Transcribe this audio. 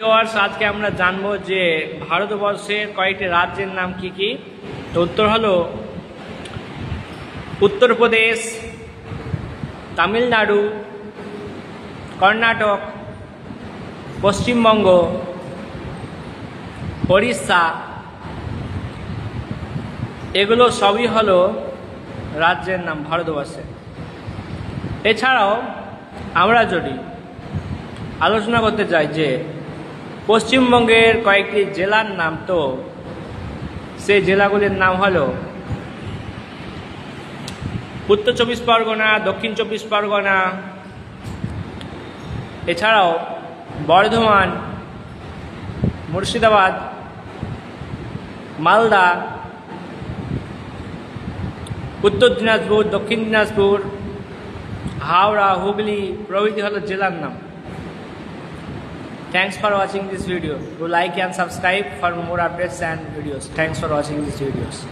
আজকে আমরা জানবো যে ভারতবর্ষের কয়েকটি রাজ্যের নাম কি কি। তো উত্তর হলো উত্তরপ্রদেশ, তামিলনাড়ু, কর্ণাটক, পশ্চিমবঙ্গ, ওড়িশা। এগুলো সবই হলো রাজ্যের নাম ভারতবর্ষে। এছাড়াও আমরা যদি আলোচনা করতে চাই যে পশ্চিমবঙ্গের কয়েকটি জেলার নাম, তো সেই জেলাগুলির নাম হলো উত্তর চব্বিশ পরগনা, দক্ষিণ চব্বিশ পরগনা, এছাড়াও বর্ধমান, মুর্শিদাবাদ, মালদা, উত্তর দিনাজপুর, দক্ষিণ দিনাজপুর, হাওড়া, হুগলি প্রভৃতি হলো জেলার নাম। Thanks for watching this video. Do like and subscribe for more updates and videos. Thanks for watching these videos.